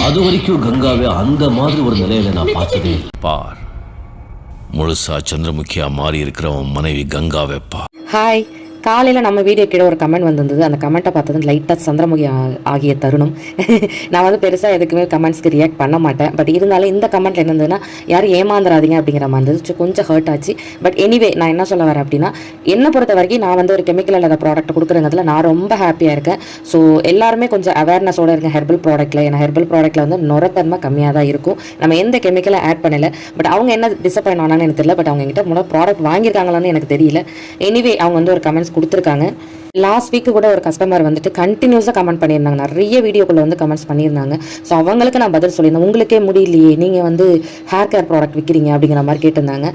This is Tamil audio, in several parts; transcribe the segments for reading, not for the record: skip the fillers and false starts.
அது வரைக்கும் கங்காவே அந்த மாதிரி ஒரு நிலையில நான் பார்த்ததே பார். முழுசா சந்திரமுகியா மாறி இருக்கிறவன் மனைவி கங்காவே பார். ஹாய், காலையில் நம்ம வீடியோ கீழே ஒரு கமெண்ட் வந்திருந்தது. அந்த கமெண்ட்டை பார்த்தது லைட்டாக சந்திரமுகி ஆகிய தருணம். நான் வந்து பெருசாக எதுக்குமே கமெண்ட்ஸ்க்கு ரியாக்ட் பண்ண மாட்டேன். பட் இருந்தாலும் இந்த கமெண்ட்டில் என்ன இருந்ததுன்னா, யாரும் ஏமாந்துடாதீங்க அப்படிங்கிற மாதிரி இருந்துச்சு. கொஞ்சம் ஹர்ட் ஆச்சு. பட் எனிவே நான் என்ன சொல்ல வரேன் அப்படின்னா, என்னை பொறுத்த வரைக்கும் நான் வந்து ஒரு கெமிக்கல் இல்லாத ப்ராடக்ட் கொடுக்குறதுல நான் ரொம்ப ஹாப்பியாக இருக்கேன். ஸோ எல்லாருமே கொஞ்சம் அவேர்னஸோடு இருக்கேன் ஹெர்பல் ப்ராடக்ட்டில். ஏன்னா ஹெர்பல் ப்ராடக்ட்டில் வந்து நுரத்தன்மை கம்மியாக தான் இருக்கும். நம்ம எந்த கெமிக்கலை ஆட் பண்ணலை. பட் அவங்க என்ன டிசப்பாயின் ஆனான்னு எனக்கு தெரியல. பட் அவங்க என்கிட்ட முதல்ல ப்ராடக்ட் வாங்கியிருக்காங்களான்னு எனக்கு தெரியல. எனிவே அவங்க வந்து ஒரு கமெண்ட்ஸ் கொடுத்துருக்காங்க. லாஸ்ட் வீக்கு கூட ஒரு கஸ்டமர் வந்துட்டு கண்டினியூஸாக கமெண்ட் பண்ணியிருந்தாங்க. நிறைய வீடியோக்குள்ளே வந்து கமெண்ட்ஸ் பண்ணியிருந்தாங்க. ஸோ அவங்களுக்கு நான் பதில் சொல்லியிருந்தேன். உங்களுக்கே முடியலையே, நீங்கள் வந்து ஹேர் கேர் ப்ராடக்ட் விற்கிறீங்க அப்படிங்கிற மாதிரி கேட்டிருந்தாங்க.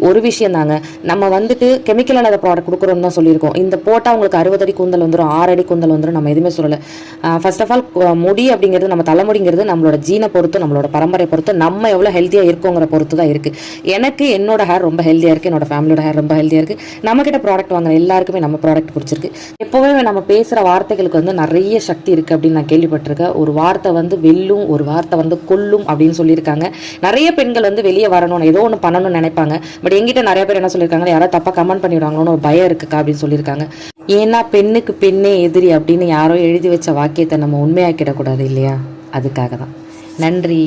ஒரு விஷயம் தாங்க, நம்ம வந்துட்டு கெமிக்கல் இல்லாத ப்ராடக்ட் கொடுக்குறோன்னு தான் சொல்லியிருக்கோம். இந்த போட்டால் உங்களுக்கு 60 அடி கூந்தல் வந்துடும், 6 அடி கூந்தல் வந்துடும், நம்ம எதுவுமே சொல்லலை. ஃபர்ஸ்ட் ஆஃப் ஆல் முடி அப்படிங்கிறது, நம்ம தலைமுடிங்கிறது நம்மளோட ஜீனை பொறுத்து, நம்மளோட பரம்பரை பொறுத்து, நம்ம எவ்வளோ ஹெல்த்தியாக இருக்கோங்கிற பொறுத்து தான் இருக்குது. எனக்கு என்னோட ஹேர் ரொம்ப ஹெல்த்தியாக இருக்குது, என்னோட ஃபேமிலியோட ஹேர் ரொம்ப ஹெல்த்தியாக இருக்குது. நம்மக்கிட்ட ப்ராடக்ட் வாங்குற எல்லாருக்குமே நம்ம ப்ராடக்ட் பிடிச்சிருக்கு. எப்போவே நம்ம பேசுகிற வார்த்தைகளுக்கு வந்து நிறைய சக்தி இருக்குது அப்படின்னு நான் கேள்விப்பட்டிருக்கேன். ஒரு வார்த்தை வந்து வெல்லும், ஒரு வார்த்தை வந்து கொல்லும் அப்படின்னு சொல்லியிருக்காங்க. நிறைய பெண்கள் வந்து வெளியே வரணும்னு, ஏதோ ஒன்று பண்ணணும்னு நினைப்பாங்க. பட் எங்கிட்ட நிறைய பேர் என்ன சொல்லியிருக்காங்க, யாராவது தப்பாக கமெண்ட் பண்ணிவிடுவாங்களோன்னு ஒரு பயம் இருக்குக்கா அப்படின்னு சொல்லியிருக்காங்க. ஏன்னா பெண்ணுக்கு பெண்ணே எதிரி அப்படின்னு யாரோ எழுதி வச்ச வாக்கியத்தை நம்ம உண்மையாக்கிடக்கூடாது இல்லையா? அதுக்காக தான். நன்றி.